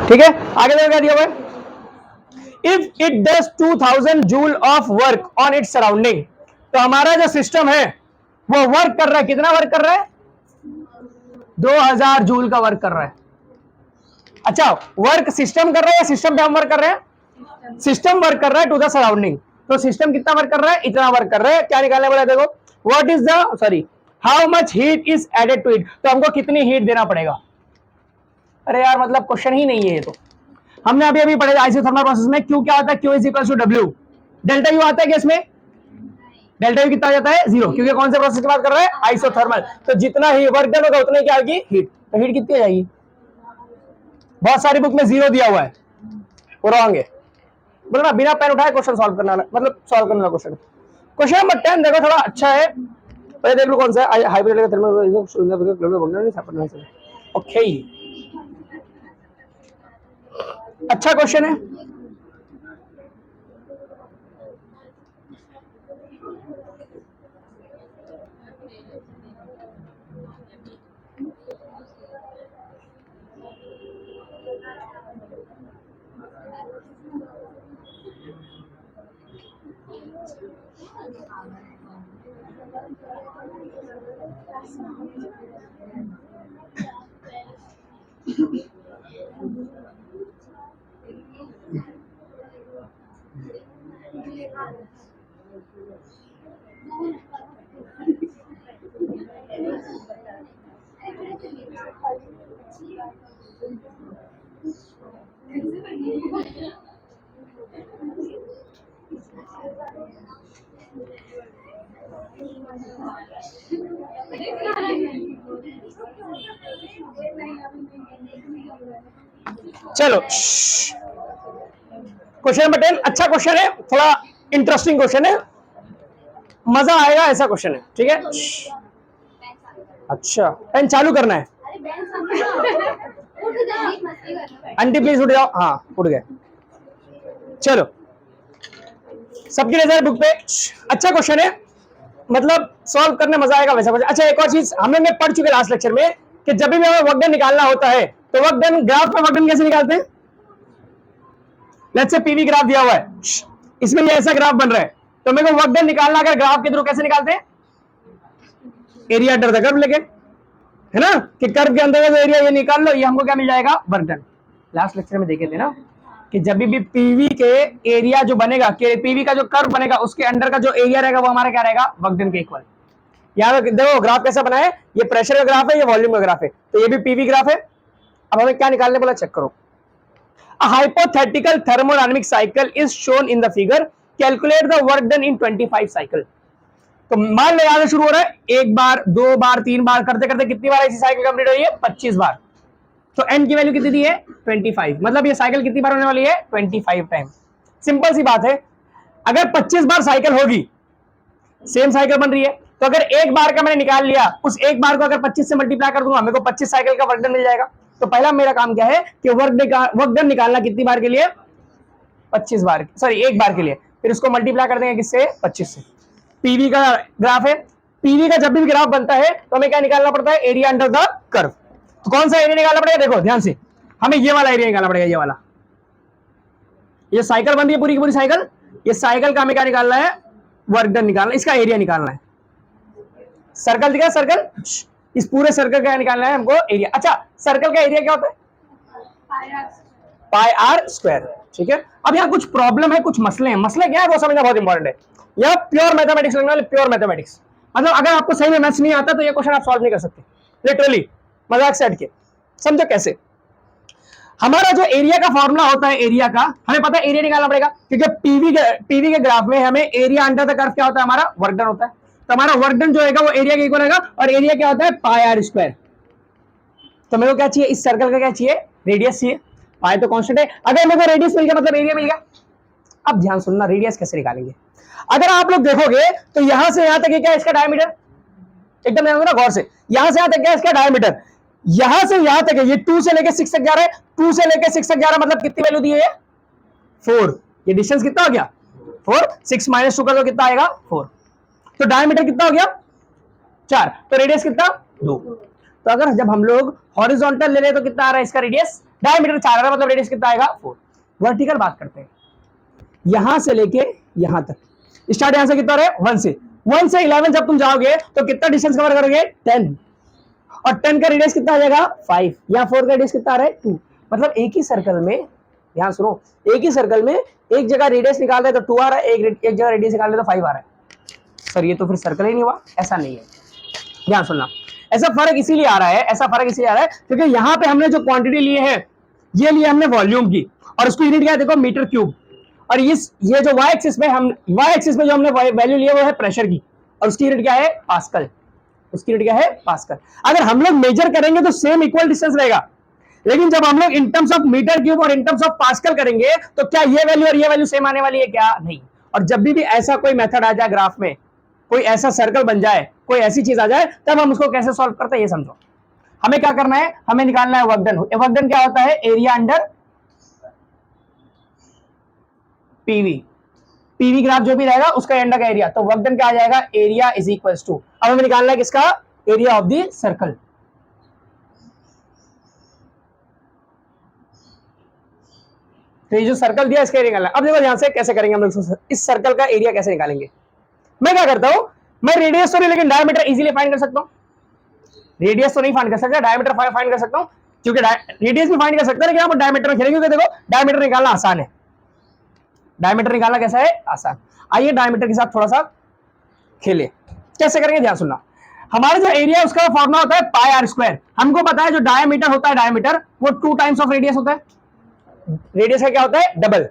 ठीक है, आगे देखो क्या दिया हुआ है, if it does 2000 joule of work on its surrounding. तो हमारा जो सिस्टम है वो वर्क कर रहा है, कितना वर्क कर रहा है, 2000 जूल का वर्क कर रहा है। अच्छा, वर्क सिस्टम कर रहा है या सिस्टम पे हम वर्क कर रहे हैं, सिस्टम वर्क कर रहा है टू द सराउंडिंग। तो सिस्टम कितना वर्क कर रहा है, इतना वर्क कर रहा है। क्या निकालने वाला है, देखो what is the sorry how much heat is added to it. तो हमको कितनी हीट देना पड़ेगा। अरे यार मतलब क्वेश्चन ही नहीं है ये, तो हमने अभी अभी पढ़े आइसोथर्मल प्रोसेस में क्यू क्या होता है, Q is equal to W. Delta U आता है क्या इसमें, डेल्टा यू कितना आ जाता है, जीरो, क्योंकि कौन से प्रोसेस की बात कर रहे हैं, आइसोथर्मल। तो जितना ही वर्क डन होगा उतना ही क्या होगी, हीट। तो हीट कितनी आ जाएगी, बहुत सारी बुक में जीरो दिया हुआ है, वो रॉन्ग है। बोलो ना, बिना पेन उठाए क्वेश्चन सॉल्व करना, मतलब सॉल्व करने वाला क्वेश्चन। क्वेश्चन नंबर 10 देखो, थोड़ा अच्छा है, पहले देख लो कौन सा है, हाइब्रिड का थर्मल। ओके, अच्छा क्वेश्चन है। चलो, क्वेश्चन नंबर 10 अच्छा क्वेश्चन है, थोड़ा इंटरेस्टिंग क्वेश्चन है, मजा आएगा ऐसा क्वेश्चन है, ठीक है। अच्छा, पेन चालू करना है, आंटी प्लीज उठ जाओ, हाँ उठ गए। चलो, सबकी नजर बुक पे। अच्छा क्वेश्चन है, मतलब सॉल्व करने मजा आएगा वैसा क्वेश्चन। अच्छा, एक और चीज हम लोग ने पढ़ चुके लास्ट लेक्चर में कि जब भी हमें वर्क डन निकालना होता है तो वर्क डन ग्राफ में वर्क डन कैसे निकालते हैं। लेट्स से पीवी ग्राफ दिया हुआ है, इसमें ये ऐसा ग्राफ बन रहा है, तो मेरे को वर्क डन निकालना, अगर ग्राफ के थ्रू कैसे निकालते हैं, एरिया अंडर द कर्व लेके, है ना, कि कर्व के अंदर का जो एरिया ये निकाल लो, ये हमको क्या मिल जाएगा, वर्क डन। लास्ट लेक्चर में देखे थे ना कि जब भी पीवी के एरिया जो बनेगा, पीवी का जो कर्व बनेगा उसके अंडर का जो एरिया रहेगा वो हमारा क्या रहेगा, वर्क डन के इक्वल। यहाँ देखो ग्राफ कैसा बना है, ये प्रेशर का ग्राफ है, ये वॉल्यूम का ग्राफ है, तो ये भी पीवी ग्राफ है। अब हमें क्या निकालने बोला, चेक करो। A hypothetical thermodynamic cycle is shown in the figure. Calculate the work done in 25 cycle. तो मान लो यहां से शुरू हो रहा है, एक बार, दो बार, तीन बार, करते करते कितनी बार ऐसी साइकिल कंप्लीट हो रही है, 25 बार। तो n की वैल्यू कितनी दी है, 25, मतलब ये साइकिल कितनी बार होने वाली है, 25 टाइम। सिंपल सी बात है, अगर 25 बार साइकिल होगी, सेम साइकिल बन रही है, तो अगर एक बार का मैंने निकाल लिया, उस एक बार को अगर 25 से मल्टीप्लाई कर दूंगा, मेरे को 25 साइकिल का वर्क डन मिल जाएगा। तो पहला मेरा काम क्या है कि वर्क डन निकालना कितनी बार के लिए, 25 बार, सॉरी एक बार के लिए, फिर उसको मल्टीप्लाई कर देंगे किससे, 25 से। पीवी का ग्राफ है, पीवी का जब भी ग्राफ बनता है तो हमें क्या निकालना पड़ता है, एरिया अंडर द कर्व। तो कौन सा एरिया निकालना पड़ेगा, देखो ध्यान से, हमें ये वाला एरिया निकालना पड़ेगा, ये वाला, ये साइकिल बन रही है पूरी की पूरी साइकिल, ये साइकिल का हमें क्या निकालना है, वर्क डन निकालना, इसका एरिया निकालना है। सर्कल दिखा, सर्कल, इस पूरे सर्कल का निकालना है हमको एरिया। अच्छा, सर्कल का एरिया क्या होता है, पाई आर स्क्वायर, ठीक है। अब यहाँ कुछ प्रॉब्लम है, कुछ मसले हैं, मसले क्या है वो समझना बहुत इंपॉर्टेंट है। यह प्योर मैथमेटिक्स लगने वाले, प्योर मैथमेटिक्स, मतलब अगर आपको सही में मैथ्स नहीं आता तो ये क्वेश्चन आप सॉल्व नहीं कर सकते, लिटरली, मजाक से हट के। समझो कैसे, हमारा जो एरिया का फॉर्मूला होता है, एरिया का हमें पता है, एरिया निकालना पड़ेगा, क्योंकि पीवी के ग्राफ में हमें एरिया अंडर द कर्व क्या होता है, हमारा वर्क डन होता है। तो हमारा वर्क डन जो होगा वो एरिया के इक्वल होगा, और एरिया क्या होता है, पाई आर स्क्वायर। तो मेरे को क्या चाहिए, इस सर्कल का क्या चाहिए, रेडियस चाहिए, पाई तो कांस्टेंट है, अगर मेरे को रेडियस मिल गया मतलब एरिया मिल गया। अब ध्यान सुनना, रेडियस कैसे निकालेंगे, अगर आप लोग देखोगे तो यहां से यहां तक क्या है इसका डायमीटर, एकदम ध्यान देना गौर से, यहां से यहां तक क्या है इसका डायमीटर, यहां से यहां तक है, ये 2 से लेके 6 तक जा रहा है, 2 से लेके 6 तक जा रहा है, मतलब कितनी वैल्यू दी है, 4। ये डिस्टेंस कितना हो गया, 4, 6 माइनस 2 कर दो कितना आएगा, 4। तो डायमीटर कितना हो गया, 4, तो रेडियस कितना, 2। तो अगर जब हम लोग हॉरिजॉन्टल ले रहे तो कितना आ रहा है इसका रेडियस, डायमीटर 4 आ रहा है, मतलब रेडियस कितना आएगा 4। वर्टिकल बात करते हैं, यहां से लेके यहां तक, स्टार्ट यहां से कितना रहे 1 से 11 जब तुम जाओगे तो कितना डिस्टेंस कवर करोगे 10, और 10 का रेडियस कितना आ जाएगा 5, या 4 का रेडियस कितना आ रहा है 2। मतलब एक ही सर्कल में, ध्यान सुनो, एक ही सर्कल में एक जगह रेडियस निकाल रहे तो 2 आ रहा है, एक जगह रेडियस निकाल रहे तो 5 आ रहा है। सर ये तो फिर सर्कल ही नहीं हुआ, ऐसा नहीं है, ध्यान सुनना। ऐसा फर्क इसीलिए आ रहा है, ऐसा फर्क इसीलिए आ रहा है क्योंकि यहां पे हमने जो क्वांटिटी लिए है, ये लिए हमने वॉल्यूम की, और उसको यूनिट क्या है देखो मीटर क्यूब, और ये जो वाई एक्सिस में जो हमने वैल्यू लिए वो है प्रेशर की, और उसकी यूनिट क्या है पास्कल, उसकी यूनिट क्या है पास्कल। अगर हम लोग मेजर करेंगे तो सेम इक्वल डिस्टेंस रहेगा, लेकिन जब हम लोग in terms of metre cube और इन टर्म्स ऑफ पास्कल करेंगे तो क्या ये वैल्यू और ये वैल्यू सेम आने वाली है, क्या नहीं। और जब भी ऐसा कोई मेथड आ जाए ग्राफ में, कोई ऐसा सर्कल बन जाए, कोई ऐसी चीज आ जाए, तब हम उसको कैसे सॉल्व करते हैं ये समझो। हमें क्या करना है, हमें निकालना है वर्क डन। वर्क डन क्या होता है, area under PV, PV graph जो भी रहेगा उसका अंडर का एरिया, तो वर्क डन क्या आ जाएगा, एरिया इज इक्वल्स टू, अब हमें निकालना है किसका, एरिया ऑफ द सर्कल। तो ये जो सर्कल दिया इसका एरिया निकालना। अब देखो यहां से कैसे करेंगे हम लोग, इस सर्कल का एरिया कैसे निकालेंगे। मैं क्या करता हूं, मैं रेडियस तो नहीं लेकिन डायमीटर इजीली फाइंड कर सकता हूं। रेडियस तो नहीं फाइंड कर सकता, डायमीटर फाइंड कर सकता हूं, क्योंकि रेडियस भी फाइंड कर सकते हैं, लेकिन आप डायमीटर में खेलेंगे, क्योंकि देखो डायमीटर निकालना आसान है, डायमीटर निकालना कैसा है आसान। आइए डायमीटर के साथ थोड़ा सा खेले, कैसे करेंगे ध्यान सुनना। हमारा जो एरिया है उसका फॉर्मूला होता है पाई आर स्क्वायर। हमको पता है जो डायमीटर होता है, डायमीटर वो 2 टाइम्स ऑफ रेडियस होता है। रेडियस का क्या होता है डबल,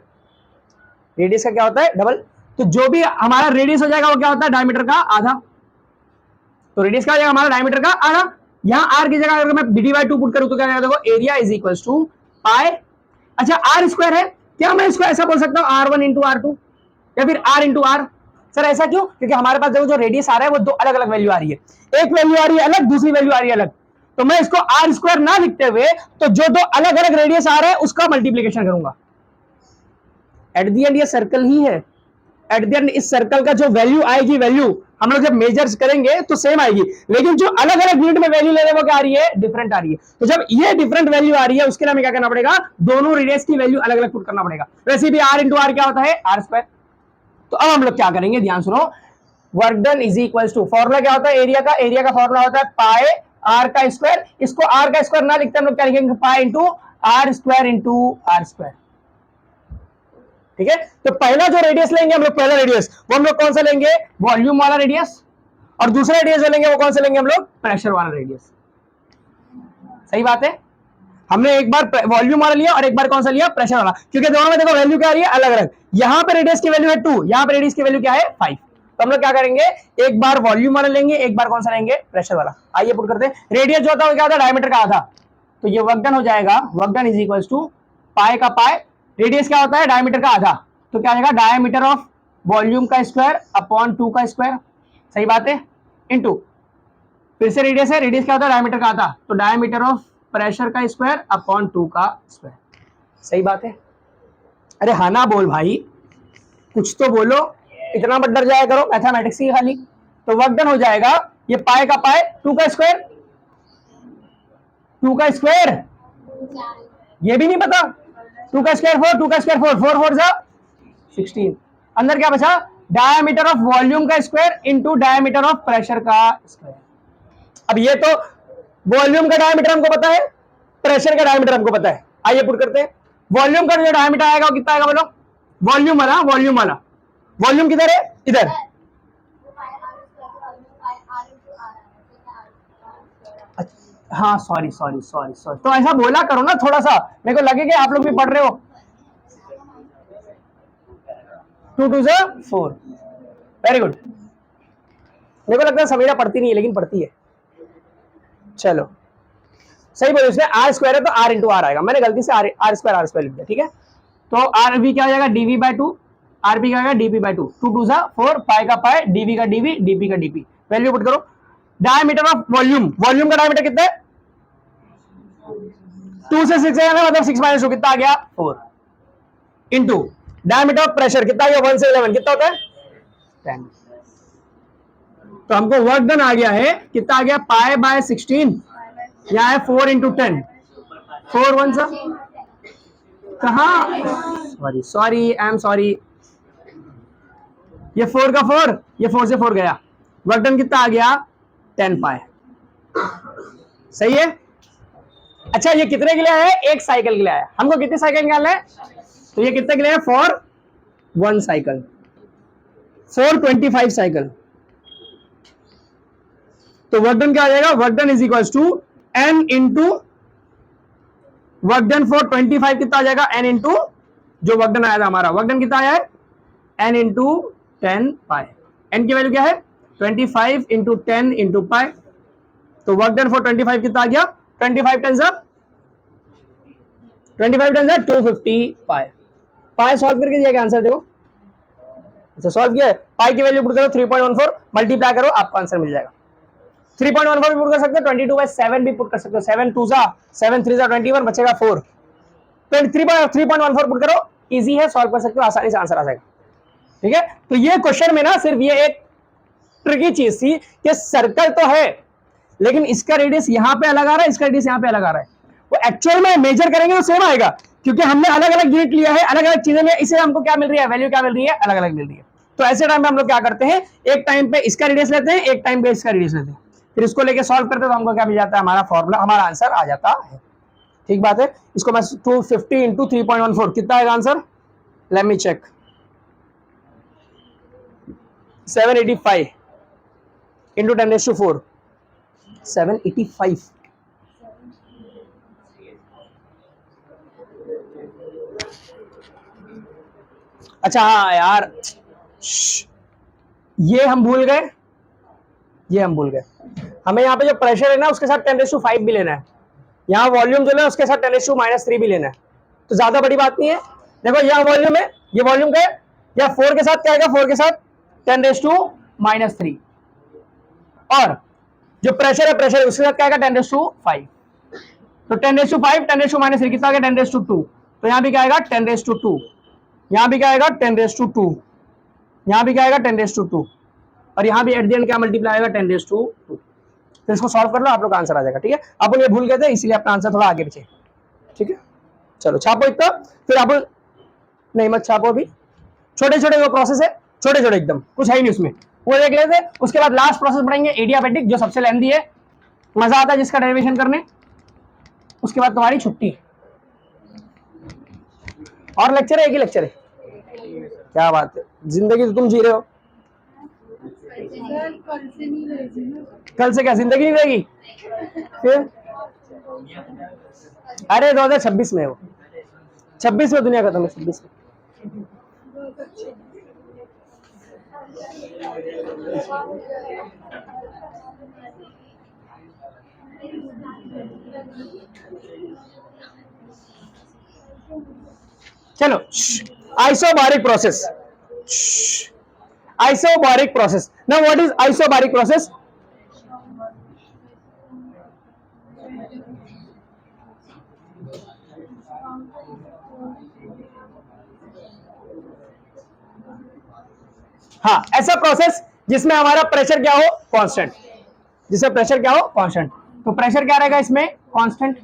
रेडियस का क्या होता है डबल, तो जो भी हमारा रेडियस हो जाएगा वो क्या होता है डायमीटर का आधा। तो रेडियस क्या हो जाएगा हमारा डायमीटर का आधा। यहां आर की जगह अगर मैं /2 पुट करूं तो क्या जाएगा, देखो एरिया इज इक्वल्स टू पाई, अच्छा आर स्क्वायर है, क्या मैं इसको ऐसा बोल सकता हूं R1 इंटू R2 या फिर R इंटू R। सर ऐसा क्यों, क्योंकि हमारे पास देखो जो रेडियस आ रहा है वो 2 अलग अलग वैल्यू आ रही है, एक वैल्यू आ रही है अलग, दूसरी वैल्यू आ रही है अलग, तो मैं इसको आर स्क्वायर ना लिखते हुए तो जो 2 अलग अलग रेडियस आ रहा है उसका मल्टीप्लीकेशन करूंगा। एट दी एंड ये सर्कल ही है, एट द एंड इस सर्कल का जो वैल्यू आएगी, वैल्यू हम लोग जब मेजर्स करेंगे तो सेम आएगी, लेकिन जो अलग अलग यूनिट में वैल्यू ले रहे हैं वो क्या आ रही है डिफरेंट आ रही है। तो जब ये डिफरेंट वैल्यू आ रही है उसके लिए हमें क्या करना पड़ेगा, दोनों रेडियस की वैल्यू अलग अलग पुट करना पड़ेगा। वैसे भी आर इंटू आर क्या होता है आर स्क्वायर। तो अब हम लोग क्या करेंगे ध्यान सुनो, work done is equals to, formula क्या होता है एरिया का, एरिया का फॉर्मूला होता है पाई आर का स्क्वायर, इसको आर का स्क्वायर ना लिखते हम लोग क्या लिखेंगे pi into r square into r square. ठीक है, तो पहला जो रेडियस लेंगे हम लोग, पहला रेडियस वो हम लोग कौन सा लेंगे, वॉल्यूम वाला रेडियस, और दूसरा रेडियस जो लेंगे वो कौन सा लेंगे हम लोग, प्रेशर वाला रेडियस। सही बात है, हमने एक बार वॉल्यूम वाला लिया और एक बार कौन सा लिया प्रेशर वाला, क्योंकि दोनों में देखो वैल्यू क्या आ रही है अलग अलग। यहां पे रेडियस की वैल्यू है 2, यहां पे रेडियस की वैल्यू क्या है 5, तो हम लोग क्या करेंगे एक बार वॉल्यूम वाला लेंगे, एक बार कौन सा लेंगे प्रेशर वाला। आइए पुट करते हैं, रेडियस जो होता है वो क्या होता है डायमीटर का आधा, तो ये वर्क डन हो जाएगा, work done is equals to pi का पाई, रेडियस क्या होता है डायमीटर का आधा, तो क्या आएगा डायमीटर ऑफ वॉल्यूम का स्क्वायर अपॉन 2 का स्क्वायर। सही बात है, इनटू फिर से रेडियस है, रेडियस क्या होता है डायमीटर का आधा, तो डायमीटर ऑफ प्रेशर का स्क्वायर अपॉन 2 का स्क्वायर। सही बात है, अरे हाँ ना बोल भाई, कुछ तो बोलो, इतना मत डर जाया करो मैथमेटिक्स की खाली। तो वर्क डन हो जाएगा ये पाई का पाई 2 का स्क्वायर, 2 का स्क्वायर ये भी नहीं पता, 2 का स्क्वायर 4, 2 का स्क्वायर 4, 4 4 जा 16, अंदर क्या बचा डायमीटर ऑफ वॉल्यूम का square into diameter of pressure का स्क्वायर। अब ये तो वॉल्यूम का डायमीटर हमको पता है, प्रेशर का डायमीटर हमको पता है। आइए पुट करते हैं, वॉल्यूम का जो डायमीटर आएगा वो कितना आएगा बोलो, वॉल्यूम वाला, वॉल्यूम वाला, वॉल्यूम किधर है इधर, हाँ सॉरी सॉरी सॉरी सॉरी, तो ऐसा बोला करो ना थोड़ा सा, मेरे को लगे कि आप लोग भी पढ़ रहे हो। 2 2 4, वेरी गुड। मेरे को लगता है समीरा पढ़ती नहीं है लेकिन पढ़ती है, चलो सही बोले उसने, आर स्क्वायर है तो आर इंटू आर आएगा, मैंने गलती से आर स्क्वायर लिख दिया, ठीक है। तो आर बी क्या हो जाएगा डीवी बाय 2, आर बी क्या होगा डीपी बाय 2, 2 2 4, पाई का पाई, डीवी का डीवी, डीपी का डीपी, वैल्यू पुट करो। डायमीटर ऑफ वॉल्यूम, वॉल्यूम का डायमीटर कितना है 2 से 6 है मतलब 6 - 2 कितना आ गया 4, इंटू डायमीटर ऑफ प्रेशर कितना आ गया 1 से 11 कितना होता है 10। तो हमको वर्क डन आ गया है कितना आ गया पाई बाय 16, यहाँ है 4 × 10, 4 1 सा कहाँ, sorry sorry I am sorry, ये 4 का 4, ये 4 से 4 गया, वर्क डन कितना आ गया 10 पाए, सही है। अच्छा ये कितने के लिए है, एक साइकिल के लिए है, हमको कितने साइकिल निकालना है, तो ये कितने के लिए है, फॉर 1 साइकिल, 425 साइकिल। तो वर्क डन क्या आ जाएगा, work done is equals to n into work done for 25 कितना आ जाएगा, n इंटू जो वर्क डन आया था हमारा, वर्क डन कितना आया है n इंटू 10 पाई, n की वैल्यू क्या है 25 इंटू 10 इंटू पाई, तो वर्क डन फॉर 25 कितना आ गया, 25 टेंस 250 पाई। पाई सॉल्व करके दिया आंसर देखो, अच्छा सॉल्व किया है, पाई की वैल्यू पुट करो 3.14, मल्टीप्लाई करो आपको आंसर मिल जाएगा। 3.14 भी पुट कर सकते हो, 22/7 भी पुट कर सकते हो, 7 2 जा 7 3 जा 21, बचेगा 4, 3.14 पुट करो, इजी है, सॉल्व कर सकते हो, आसानी से आंसर आ जाएगा, ठीक है। तो ये क्वेश्चन में ना सिर्फ ये एक ट्रिकी चीज थी कि सर्कल तो है लेकिन इसका रेडियस यहां पे अलग आ रहा है, इसका रेडियस यहां पे अलग आ रहा है, वो एक्चुअल में मेजर करेंगे तो सेम आएगा, क्योंकि हमने अलग अलग यूनिट लिया है, अलग अलग चीजें, इसे हमको क्या मिल रही है, वैल्यू क्या मिल रही है, अलग अलग मिल रही है। तो ऐसे टाइम पे हम लोग क्या करते हैं, एक टाइम पे इसका रेडियस लेते हैं, एक टाइम पे इसका रेडियस लेते हैं, फिर इसको लेके सॉल्व करते हैं, तो हमको क्या मिल जाता है, हमारा फॉर्मूला, हमारा आंसर आ जाता है, ठीक बात है। इसको मैं 250 इंटू 3.14 कितना आएगा answer, let me check, 785 into 10⁴, 785, अच्छा हाँ यार, ये हम भूल गए, ये हम भूल गए, हमें यहाँ पे जो प्रेशर है ना उसके साथ 10⁵ भी लेना है, यहाँ वॉल्यूम जो है उसके साथ 10⁻³ भी लेना है, तो ज्यादा बड़ी बात नहीं है। देखो यहाँ वॉल्यूम है, ये वॉल्यूम का है, या 4 के साथ क्या आएगा, 4 के साथ 10⁻³ और जो प्रेशर है, प्रेशर उसके साथ क्या आएगा 10⁵, तो 10⁵ 10⁻³ कितना आ गया 10⁻², तो यहाँ भी क्या आएगा 10⁻², यहाँ भी क्या आएगा 10⁻², यहाँ भी क्या आएगा 10⁻², और यहाँ भी एट द एंड क्या मल्टीप्लाई आएगा 10⁻²। तो इसको सॉल्व कर लो, आप लोग का आंसर आ जाएगा, ठीक है। अपन ये भूल गए थे इसलिए अपना आंसर थोड़ा आगे पीछे, ठीक है। चलो छापो इतना, फिर आप नहीं मत छापो, अभी छोटे छोटे वो प्रोसेस है, छोटे छोटे एकदम, कुछ है ही नहीं उसमें, वो देख लेते। उसके बाद लास्ट प्रोसेस पढ़ेंगे एडियाबैटिक, जो सबसे लेंथी है, मजा आता है जिसका डेरिवेशन करने, उसके बाद तुम्हारी छुट्टी। और लेक्चर है, एक ही लेक्चर है, क्या बात है, जिंदगी तो तुम जी रहे हो, कल से क्या जिंदगी नहीं रहेगी फिर, अरे 2026 में, वो 26 में दुनिया खत्म है, 26 में। चलो isobaric process, isobaric process, now what is isobaric process, हाँ ऐसा प्रोसेस जिसमें हमारा प्रेशर क्या हो कांस्टेंट, जिसमें प्रेशर क्या हो कांस्टेंट, तो प्रेशर क्या रहेगा इसमें कांस्टेंट,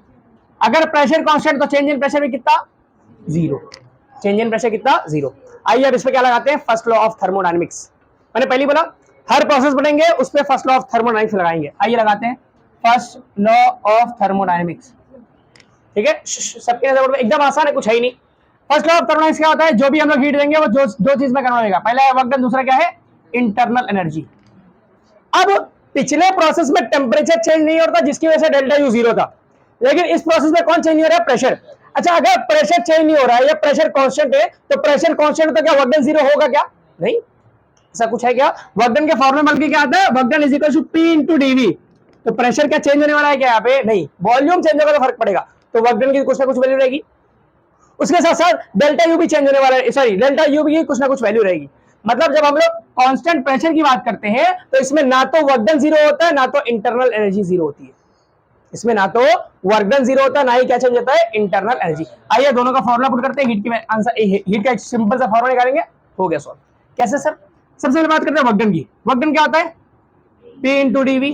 अगर प्रेशर कांस्टेंट तो चेंज इन प्रेशर भी कितना 0, चेंज इन प्रेशर कितना 0। आइए अब इस पे क्या लगाते हैं, फर्स्ट लॉ ऑफ थर्मोडायनेमिक्स, मैंने पहले बोला हर प्रोसेस पढ़ेंगे उस पे फर्स्ट लॉ ऑफ थर्मोडायनेमिक्स लगाएंगे, आइए लगाते हैं फर्स्ट लॉ ऑफ थर्मोडायनेमिक्स, ठीक है। सबके नजर एकदम आसान है, कुछ है ही नहीं। फर्स्ट लॉ ऑफ थर्मोडायनेमिक्स क्या होता है, जो भी हम लोग हीट देंगे वो दो चीज में करना होगा, पहला है वर्क डन, दूसरा क्या है इंटरनल एनर्जी। अब पिछले प्रोसेस में टेम्परेचर चेंज नहीं होता जिसकी वजह से डेल्टा यू 0 था, लेकिन इस प्रोसेस में कौन चेंज नहीं हो रहा है, प्रेशर। अच्छा अगर प्रेशर चेंज नहीं हो रहा है या प्रेशर कांस्टेंट है, तो प्रेशर कांस्टेंट तो क्या वर्क डन 0 होगा क्या, नहीं, ऐसा कुछ है क्या। वर्क डन के फॉर्मूले बल्कि क्या आता है, work done is equal to P into dV, तो प्रेशर क्या चेंज होने वाला है क्या यहाँ पे, नहीं, वॉल्यूम चेंज होगा तो फर्क पड़ेगा, तो वर्क डन की कुछ ना कुछ वैल्यू रहेगी, उसके साथ साथ डेल्टा यू भी चेंज होने वाला है, सॉरी डेल्टा यू भी कुछ ना कुछ वैल्यू रहेगी। मतलब जब हम लोग कांस्टेंट प्रेशर की बात करते हैं तो इसमें ना तो वर्क डन 0 होता है ना तो इंटरनल एनर्जी 0 होती है, इसमें ना तो वर्क डन 0 होता है ना ही क्या चेंज होता है इंटरनल एनर्जी। आइए दोनों का फॉर्मूला पुट करते हैं, हीट की आंसर, हीट का एक सिंपल सा फॉर्मूला निकालेंगे, हो गया सॉल्व। कैसे सर, सबसे पहले बात करते हैं वर्क डन की, वर्क डन क्या होता है P इंटू dV,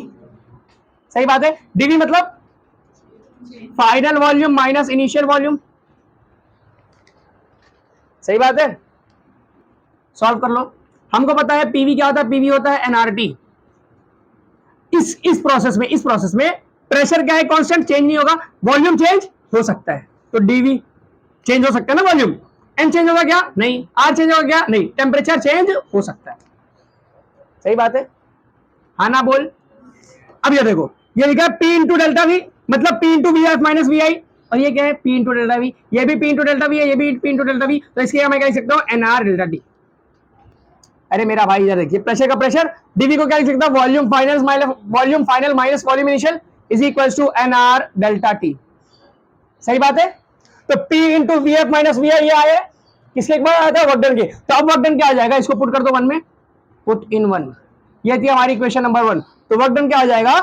सही बात है, dV मतलब final volume minus initial volume. सही बात है, सॉल्व कर लो। हमको पता है पीवी क्या होता है, पीवी होता है एनआरटी। इस प्रोसेस में प्रेशर क्या है, कांस्टेंट, चेंज नहीं होगा। वॉल्यूम चेंज हो सकता है, तो डीवी चेंज हो सकता है ना वॉल्यूम। एन चेंज होगा क्या, नहीं। आर चेंज होगा क्या, नहीं। टेम्परेचर चेंज हो सकता है। सही बात है, हाँ ना बोल। अब ये देखो, ये लिखा है पी इंटू डेल्टा वी, मतलब P into V F minus V I, और ये क्या है, पी इंटू डेल्टा वी। ये भी पी इंटू डेल्टा वी है, ये भी पी इंटू डेल्टा वी, तो इसके मैं क्या लिख सकता हूँ, एन आर डेल्टा टी। अरे मेरा भाई इधर देखिए, प्रेशर का प्रेशर, डीवी को क्या लिख सकता हूँ, volume final minus volume initial is equal to N R delta T. सही बात है। तो P into V F minus V I, ये आए किसके एक बार आया था, वर्क डन के। तो अब वर्क डन क्या आ जाएगा, इसको पुट कर दो वन में, पुट इन वन। ये थी हमारी इक्वेशन नंबर वन। तो वर्क डन क्या आ जाएगा,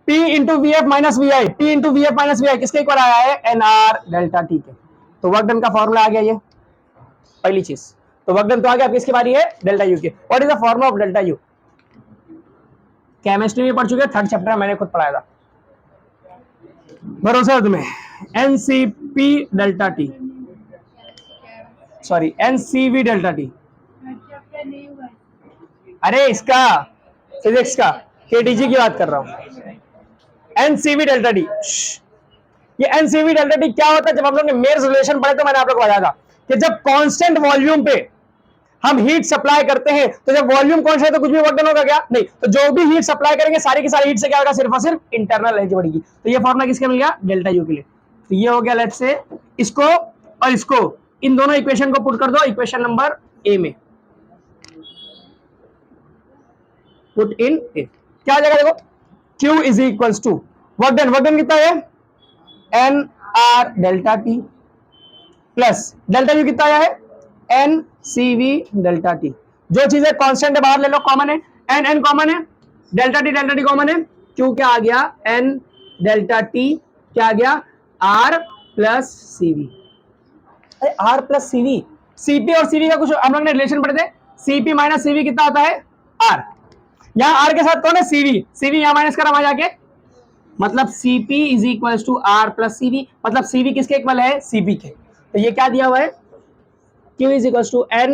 P into V F minus V I, P into V F minus V I किसके एक बार आया है, एन आर डेल्टा टी के। तो वर्क डन का फॉर्मूला आ गया, ये पहली चीज। तो वर्क डन तो आ गया, अब किसकी बारी है, डेल्टा यू की। What is the formula of delta U, chemistry में पढ़ चुके, थर्ड चैप्टर मैंने खुद पढ़ाया था, भरोसा है तुम्हें। NCP delta T, sorry NCV delta T. अरे इसका फिजिक्स का, केटीजी की बात कर रहा हूं। एनसीवी डेल्टा टी, ये एनसीवी डेल्टा टी क्या होता है, जब हम लोग ने मेयर्स रिलेशन पढ़े तो मैंने आप लोग को बताया था कि जब कांस्टेंट वॉल्यूम पे हम हीट सप्लाई करते हैं, तो जब वॉल्यूम कांस्टेंट है तो कुछ भी वर्क डन होगा क्या, नहीं। तो जो भी हीट सप्लाई करेंगे सारी की सारी हीट से क्या होगा, सिर्फ और सिर्फ इंटरनल एनर्जी बढ़ेगी। तो ये फॉर्मूला किसके मिल गया, डेल्टा यू के लिए। तो ये हो गया, लेट्स से इसको और इसको, इन दोनों इक्वेशन को पुट कर दो इक्वेशन नंबर ए में, पुट इन ए। क्या आ जाएगा देखो, Q is equals to work done कितना है, N R delta T plus delta U कितना आया है, n C V delta T. जो चीजें कांस्टेंट है बाहर ले लो, कॉमन है, एन कॉमन है, डेल्टा टी कॉमन है। क्यू क्या आ गया, एन डेल्टा टी, क्या आ गया, आर प्लस सीवी। अरे आर प्लस सीवी, सीपी और सीवी का कुछ हम लोग ने रिलेशन पढ़े थे, सीपी माइनस सीवी कितना होता है, आर। यहां आर के साथ कौन है, सीवी, सीवी यहां माइनस करा वहां जाके, मतलब CP is equal to R plus CV, मतलब सीवी किसके इक्वल है, सीपी के। तो ये क्या दिया हुआ है, Q is equals to N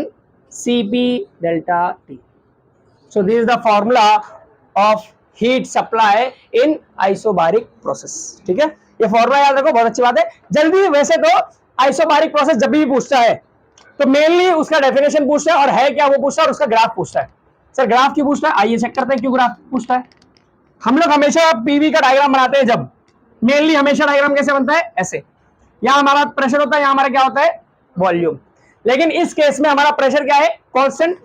Cp delta T. So this is the formula of heat supply in isobaric process. ठीक है, ये फॉर्मूला याद रखो, बहुत अच्छी बात है। जल्दी, वैसे तो आइसोबारिक प्रोसेस जब भी पूछता है तो मेनली उसका डेफिनेशन पूछता है, और है क्या वो पूछता है, और उसका ग्राफ पूछता है। सर ग्राफ क्यों पूछता है, आइए चेक करते हैं क्यों ग्राफ पूछता है। हम लोग हमेशा पीवी का डायग्राम बनाते हैं, जब मेनली हमेशा डायग्राम कैसे बनता है, ऐसे। यहां हमारा प्रेशर होता है, यहां हमारा क्या होता है, वॉल्यूम। लेकिन इस केस में हमारा प्रेशर क्या है, कांस्टेंट।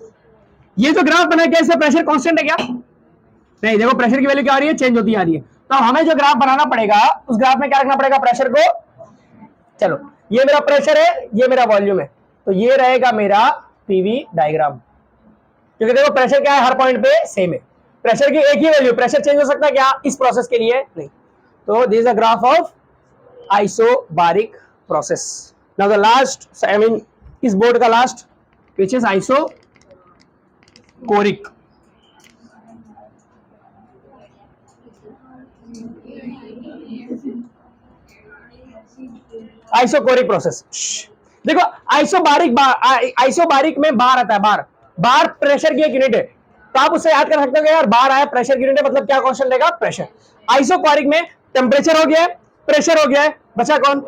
ये जो ग्राफ बना है क्या, इससे प्रेशर कांस्टेंट है क्या, नहीं। देखो प्रेशर की वैल्यू क्या आ रही है, चेंज होती आ रही है। तो हमें जो ग्राफ बनाना पड़ेगा, उस ग्राफ में क्या रखना पड़ेगा, प्रेशर को। चलो ये मेरा प्रेशर है, ये मेरा वॉल्यूम है, तो ये रहेगा मेरा पीवी डायग्राम। क्योंकि देखो प्रेशर क्या है, हर पॉइंट पे सेम है, प्रेशर की एक ही वैल्यू, प्रेशर चेंज हो सकता है क्या, इस प्रोसेस के लिए नहीं। तो this is a graph of isobaric process. Now the last, I mean इस बोर्ड का last, which is isochoric. Isochoric process. देखो आइसोबारिक में बार आता है, बार प्रेशर की एक यूनिट है, तो आप उससे याद कर सकते हो यार, बार आया प्रेशर की यूनिट है, मतलब क्या क्वेश्चन लेगा, प्रेशर। आइसोकोरिक में टेम्परेचर हो गया है, प्रेशर हो गया है, बचा कौन,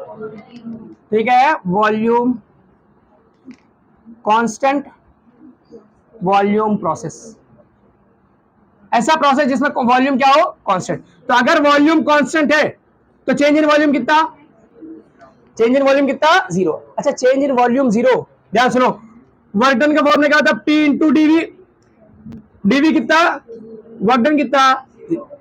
ठीक है, वॉल्यूम कांस्टेंट, वॉल्यूम प्रोसेस। ऐसा प्रोसेस जिसमें वॉल्यूम क्या हो, कांस्टेंट। तो अगर वॉल्यूम कांस्टेंट है तो चेंज इन वॉल्यूम कितना, चेंज इन वॉल्यूम कितना, जीरो। अच्छा चेंज इन वॉल्यूम जीरो, ध्यान सुनो, वर्क डन का फॉर्मूला क्या होता है, पी इंटू डीवी, डीवी कितना, वर्क डन कितना।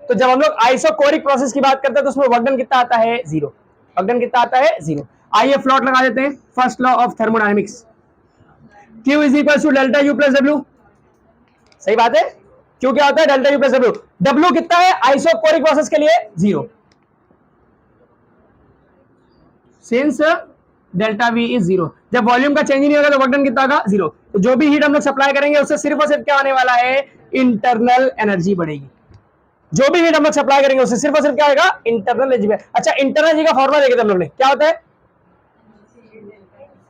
तो जब हम लोग आइसोकोरिक प्रोसेस की बात करते हैं तो उसमें वर्क डन कितना आता है, जीरो। वर्क डन कितना आता है, जीरो। आइए प्लॉट लगा देते हैं, first law of thermodynamics, Q is equal to delta U plus W. सही बात है, Q क्या होता है, delta U plus W. W कितना है आइसोकोरिक प्रोसेस के लिए, zero. Since delta V is zero, जब वॉल्यूम का चेंज नहीं होगा तो वर्क डन कितना होगा, जीरो। तो जो भी हीट हम लोग सप्लाई करेंगे उससे सिर्फ और सिर्फ क्या होने वाला है, इंटरनल एनर्जी बढ़ेगी। जो भी हीट हम लोग सप्लाई करेंगे उससे सिर्फ और सिर्फ क्या होगा, इंटरनल एनर्जी। अच्छा, इंटरनल एनर्जी का फॉर्मूला देखे थे हम लोग ने, क्या होता है,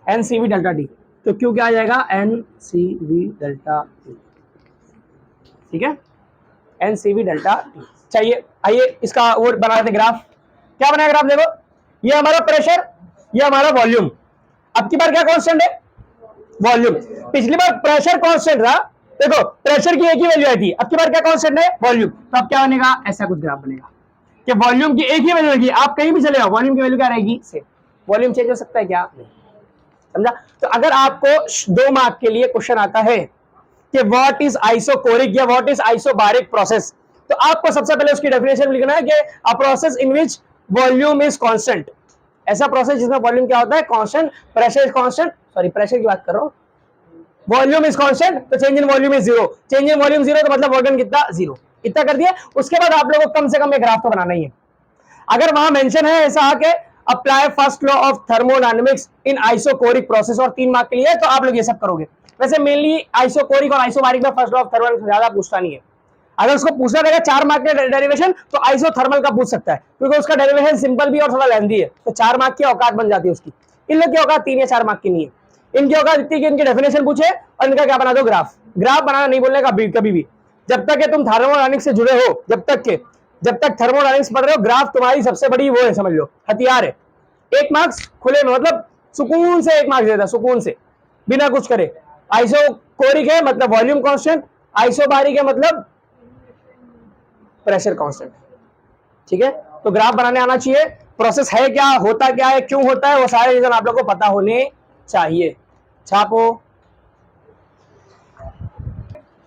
एनसीवी डेल्टा टी। तो क्यू क्या आ जाएगा, एनसीवी डेल्टा टी, ठीक है, एनसीवी डेल्टा टी चाहिए। आइए इसका वो बना लेते ग्राफ। क्या बनाया ग्राफ, देखो ये हमारा प्रेशर, ये हमारा वॉल्यूम। अब की बार क्या कांस्टेंट है, वॉल्यूम। पिछली बार प्रेशर कांस्टेंट था, देखो प्रेशर की एक ही वैल्यू आई थी, अब की बार क्या कांस्टेंट है, वॉल्यूम। तो अब क्या बनेगा, ऐसा कुछ ग्राफ बनेगा कि वॉल्यूम की एक ही वैल्यू रहेगी, आप कहीं भी चले जाओ वॉल्यूम की वैल्यू क्या रहेगी, सेम। वॉल्यूम चेंज हो सकता है क्या, नहीं, समझा। तो अगर आपको 2 मार्क के लिए क्वेश्चन आता है कि व्हाट इज आइसोकोरिक या व्हाट इज आइसोबारिक प्रोसेस, तो आपको सबसे पहले उसकी डेफिनेशन लिखना है कि a process in which volume is constant. ऐसा प्रोसेस जिसमें वॉल्यूम क्या होता है, constant, pressure is constant, sorry pressure की बात कर रहा हूं, वॉल्यूम इज कांस्टेंट, तो change in volume is zero, change in volume zero, तो मतलब वर्क डन कितना, जीरो। इतना कर दिया, उसके बाद आप लोगों को कम से कम एक ग्राफ तो बनाना ही है। अगर वहां मेंशन है ऐसा कि apply first law of thermodynamics in isochoric process और 3 मार्क के लिए, तो आप लोग ये सब करोगे। वैसे मेनली आइसोकोरिक और आइसोबारिक में फर्स्ट लॉ ऑफ थर्मोडायनेमिक्स ज्यादा पूछता नहीं है। अगर उसको पूछना रहेगा 4 मार्क के डेरिवेशन, तो आइसोथर्मल का पूछ सकता है, क्योंकि उसका डेरिवेशन सिंपल भी और थोड़ा लेंथी है, तो 4 मार्क की औकात बन जाती है उसकी। इन लोग की औकात 3 या 4 मार्क की नहीं है, इनकी औकात इतनी कि इनकी डेफिनेशन पूछे और इनका क्या बना दो, ग्राफ। ग्राफ बनाना नहीं बोलने का कभी भी, जब तक कि तुम थर्मोडायनेमिक्स से जुड़े हो, जब तक थर्मोडायनेमिक्स पढ़ रहे हो, ग्राफ तुम्हारी सबसे बड़ी वो है, समझ लो हथियार है। 1 मार्क्स खुले में, मतलब सुकून से 1 मार्क्स देता, सुकून से, बिना कुछ करे। आइसोकोरिक है मतलब वॉल्यूम कांस्टेंट, आइसोबारिक है मतलब प्रेशर कांस्टेंट, ठीक है। तो ग्राफ बनाने आना चाहिए, प्रोसेस है क्या, होता क्या है, क्यों होता है, वो सारे रीजन आप लोग को पता होने चाहिए। छापो,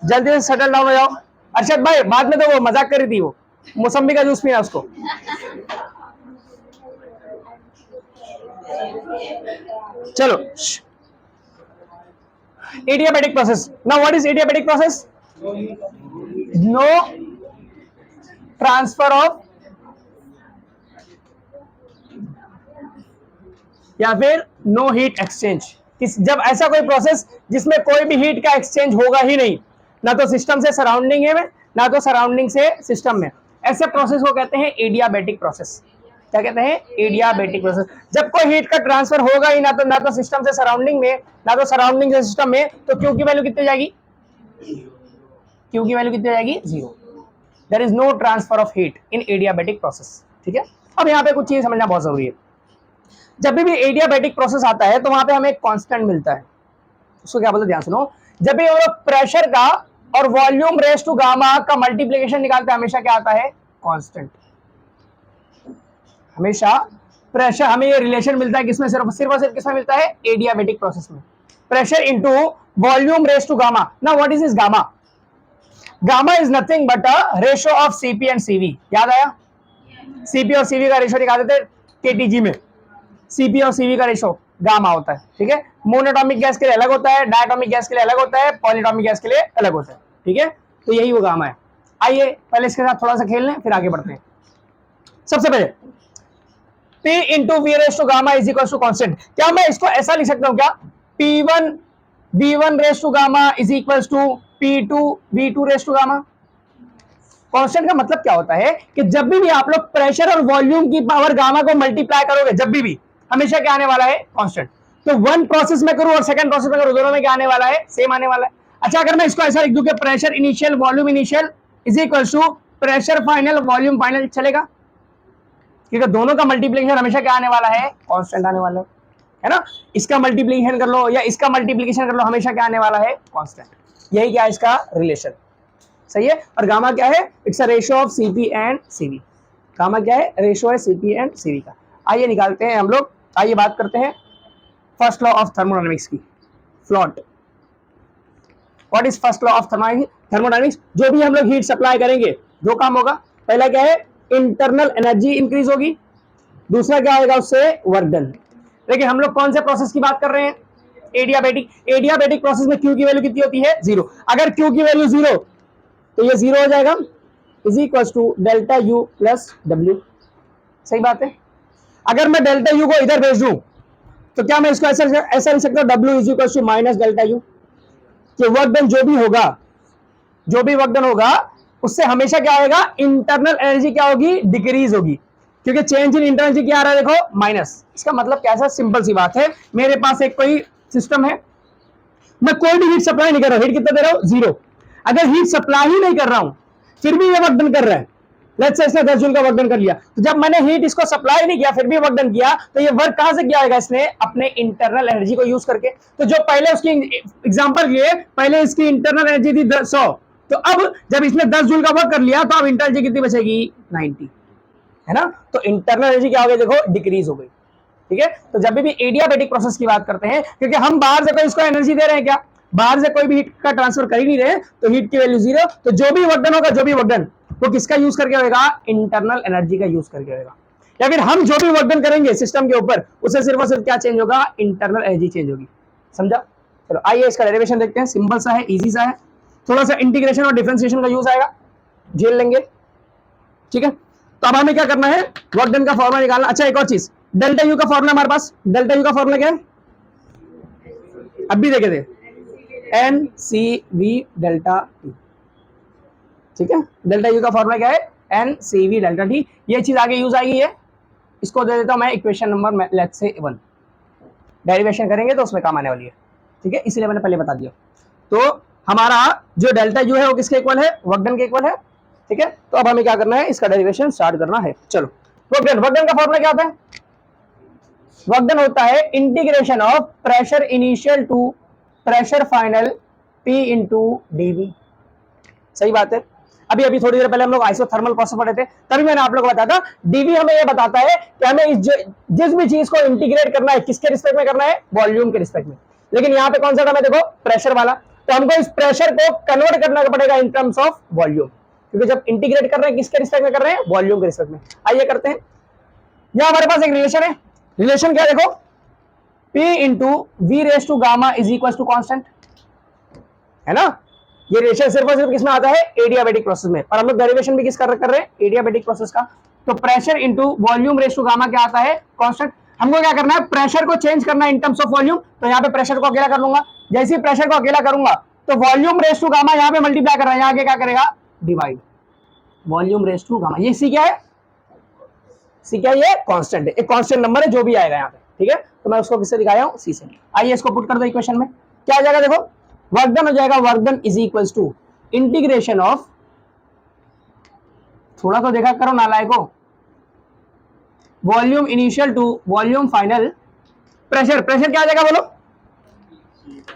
जल्दी से सेटल डाउन हो जाओ। अरशद भाई बाद में तो वो मजाक कर रही थी, वो मौसम्बी का जूस पीना उसको। चलो, adiabatic process. Now what is adiabatic process, no transfer of या फिर नो हीट एक्सचेंज। जब ऐसा कोई प्रोसेस जिसमें कोई भी हीट का एक्सचेंज होगा ही नहीं, ना तो सिस्टम से सराउंडिंग में, ना तो सराउंडिंग से सिस्टम में, ऐसे प्रोसेस को कहते हैं एडियाबैटिक प्रोसेस। क्या कहते हैं, एडियाबैटिक प्रोसेस। जब कोई हीट का ट्रांसफर होगा ही ना तो सिस्टम से सराउंडिंग में, ना तो सराउंडिंग से सिस्टम में, तो क्यू की वैल्यू कितनी हो जाएगी, क्यू की वैल्यू कितनी हो जाएगी, zero. There is no transfer of heat in adiabatic process, ठीक है। अब यहाँ पे कुछ चीज समझना बहुत जरूरी है। जब भी एडियाबैटिक प्रोसेस आता है तो वहां पे हमें एक कांस्टेंट मिलता है, उसको क्या बोलते हैं, ध्यान सुनो। जब भी हम लोग प्रेशर का और वॉल्यूम रेस टू गामा का मल्टीप्लिकेशन निकालते हैं, हमेशा क्या आता है, कांस्टेंट। हमेशा प्रेशर, हमें ये रिलेशन मिलता है किसमें, सिर्फ और सिर्फ किसमें मिलता है, एडियाबैटिक प्रोसेस में। Pressure into volume raise to gamma. Now what is this gamma, gamma is nothing but a ratio of CP and CV. याद आया, सीपी और सीवी का रेशियो निकालते थे केटीजी में, सीपी और सीवी का रेशो गामा होता है, ठीक है। मोनोटॉमिक गैस के लिए अलग होता है, डायटोमिक गैस के लिए अलग होता है, पॉलीटॉमिक गैस के लिए अलग होता है, ठीक है। तो यही वो गामा है। आइए पहले इसके साथ थोड़ा सा खेल लें, फिर आगे बढ़ते हैं। सबसे पहले P into V raise to gamma is equal to constant. क्या मैं इसको ऐसा लिख सकता हूं क्या, P1 V1 raise to gamma is equal to P2 V2 raise to gamma. Constant का मतलब क्या होता है कि जब भी आप लोग प्रेशर और वॉल्यूम की पावर गामा को मल्टीप्लाई करोगे, जब भी हमेशा क्या आने वाला है, कांस्टेंट। तो वन प्रोसेस में करूं और सेकंड प्रोसेस में करूं, दोनों में क्या आने वाला है, सेम आने वाला है। अच्छा, अगर मैं इसको ऐसा लिख दूं कि pressure initial volume initial is equal to pressure final volume final, चलेगा, क्योंकि दोनों का मल्टीप्लिकेशन हमेशा क्या आने वाला है, कांस्टेंट आने वाला है ना। इसका मल्टीप्लिकेशन कर लो या इसका मल्टीप्लिकेशन कर लो, हमेशा क्या आने वाला है, कांस्टेंट। यही क्या है इसका रिलेशन, सही है। और गामा क्या है, it's a ratio of CP and CV. Gamma क्या है, रेशियो है सीपी एंड सीवी का। आइए निकालते हैं हम लोग, आइए बात करते हैं फर्स्ट लॉ ऑफ थर्मोडायनेमिक्स की, फ्लॉट। What is first law of thermodynamics. जो भी हम लोग हीट सप्लाई करेंगे, दो काम होगा, पहला क्या है, इंटरनल एनर्जी इंक्रीज होगी, दूसरा क्या होगा, उससे वर्क डन। लेकिन हम लोग कौन से प्रोसेस की बात कर रहे हैं, एडियाबैटिक। एडियाबैटिक प्रोसेस में क्यू की वैल्यू कितनी होती है, जीरो। अगर क्यू की वैल्यू जीरो तो ये जीरो हो जाएगा, is equal to delta U plus W. सही बात है। अगर मैं डेल्टा यू को इधर भेज दूं तो क्या मैं इसको ऐसा लिख सकता हूं, W is equal to minus delta U. कि वर्क डन जो भी वर्क डन होगा उससे हमेशा क्या होगा, इंटरनल एनर्जी क्या होगी, डिक्रीज होगी, क्योंकि चेंज इन इंटरनल एनर्जी क्या आ रहा है, देखो माइनस। इसका मतलब कैसा, सिंपल सी बात है, मेरे पास एक कोई सिस्टम है, मैं कोई भी हीट सप्लाई नहीं कर रहा हूं, हीट कितना दे रहा हूं, 0। अगर हीट सप्लाई ही नहीं कर रहा हूं फिर भी ये वर्क डन कर रहा है, लेट्स से इसने 10 जूल का वर्क डन कर लिया, तो जब मैंने हीट इसको सप्लाई नहीं किया फिर भी वर्क डन किया, तो ये वर्क कहां से किया होगा, इसने अपने इंटरनल एनर्जी को यूज करके। तो जो पहले उसकी एग्जांपल लिए, पहले इसकी इंटरनल एनर्जी थी 100, तो अब जब इसने 10 जूल का वर्क कर लिया तो अब इंटरनल एनर्जी कितनी बचेगी, 90, है ना। तो इंटरनल एनर्जी क्या हो गई, देखो डिक्रीज हो गई, ठीक है। तो जब भी एडियाबैटिक प्रोसेस की बात करते हैं, क्योंकि हम बाहर से कोई इसको एनर्जी दे रहे हैं क्या, बाहर से कोई भी हीट का ट्रांसफर कर ही नहीं रहे, तो हीट की वैल्यू 0, तो जो भी वर्क डन होगा, जो भी वर्क डन वो किसका यूज करके होगा, इंटरनल एनर्जी का यूज करके होगा। या फिर हम जो भी वर्क डन करेंगे सिस्टम के ऊपर, उससे सिर्फ और सिर्फ क्या चेंज होगा, इंटरनल एनर्जी चेंज होगी, समझा। चलो आइए इसका डेरिवेशन देखते हैं, सिंपल सा है, इजी सा है, थोड़ा सा इंटीग्रेशन और डिफरेंशिएशन का यूज आएगा, झेल लेंगे, ठीक है। तो अब हमें क्या करना है, वर्क डन का फॉर्मूला निकालना। अच्छा एक और चीज, डेल्टा यू का फॉर्मूला हमारे पास, डेल्टा यू का फॉर्मूला क्या है, अब भी देखे थे, n C V delta T, ठीक है। डेल्टा यू का फॉर्मूला क्या है, n C V delta T, ये चीज आगे यूज आएगी, ये इसको दे देता हूं मैं equation number let's say 1, derivation करेंगे तो उसमें काम आने वाली है, ठीक है, इसलिए मैंने पहले बता दिया। तो हमारा जो डेल्टा यू है वो किसके इक्वल है, वर्क डन के इक्वल है, ठीक है। तो अब हमें क्या करना है, इसका डेरिवेशन स्टार्ट करना है। चलो वर्क डन का फॉर्मूला क्या होता है, वर्क डन होता है integration of pressure initial to pressure final P into dV, सही बात है। अभी अभी थोड़ी देर पहले हम लोग आइसोथर्मल प्रोसेस पढ़े थे, तभी मैंने आप लोग को बताया था, डीवी हमें ये बताता है कि हमें जिस भी चीज को इंटीग्रेट करना है किसके रिस्पेक्ट में करना है, वॉल्यूम के रिस्पेक्ट में। लेकिन यहाँ पे कौन सा टर्म है, देखो प्रेशर वाला, तो हमको इस प्रेशर को कन्वर्ट करना पड़ेगा इन टर्म्स ऑफ वॉल्यूम, क्योंकि जब इंटीग्रेट कर रहे हैं किसके रिस्पेक्ट में कर रहे हैं, वॉल्यूम के रिस्पेक्ट में। आइए करते हैं, यहां हमारे पास एक रिलेशन है, रिलेशन क्या है, देखो P into V raise to gamma is equal to constant, है ना। ये रिलेशन सिर्फ और सिर्फ किसमें आता है, एडियाबैटिक प्रोसेस में, और हम लोग डेरिवेशन भी किस कर रहे हैं, एडियाबैटिक प्रोसेस का। तो pressure into volume raise to gamma क्या आता है, कांस्टेंट। हमको क्या करना है, प्रेशर को चेंज करना है इन टर्म्स ऑफ वॉल्यूम, तो यहाँ पे प्रेशर को अकेला कर लूंगा, जैसे ही प्रेशर को अकेला करूंगा तो वॉल्यूम रेस टू गामा यहाँ पे मल्टीप्लाई कर रहा है, यहाँ आगे क्या करेगा, divide, volume raise to gamma, ये सी क्या है, सी क्या है, ये कांस्टेंट है, एक कांस्टेंट नंबर है जो भी आएगा यहाँ पे, ठीक है। तो मैं उसको किससे दिखाया हूँ, सी से। आइए इसको पुट कर दो इक्वेशन में, क्या आ जाएगा, देखो वर्क डन हो जाएगा, work done is equals to integration of, थोड़ा तो देखा करो नालायको, volume initial to volume final, pressure, pressure क्या आ जाएगा बोलो,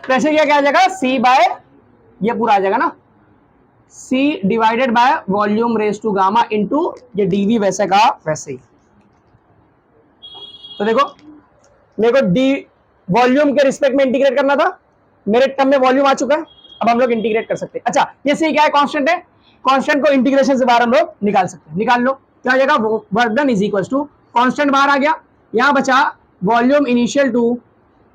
प्रेशर क्या आ जाएगा, सी बाय, ये पूरा आ जाएगा ना, C divided by volume raise to gamma into ये डीवी वैसे का वैसे ही। तो देखो मेरे को डी वॉल्यूम के रिस्पेक्ट में इंटीग्रेट करना था, मेरे टर्म में वॉल्यूम आ चुका है, अब हम लोग इंटीग्रेट कर सकते हैं। अच्छा ये सी क्या है, कांस्टेंट है, कांस्टेंट को इंटीग्रेशन से बाहर हम लोग निकाल सकते हैं, निकाल लो, क्या हो जाएगा, work done is equal to, constant बाहर आ गया, यहां बचा volume initial to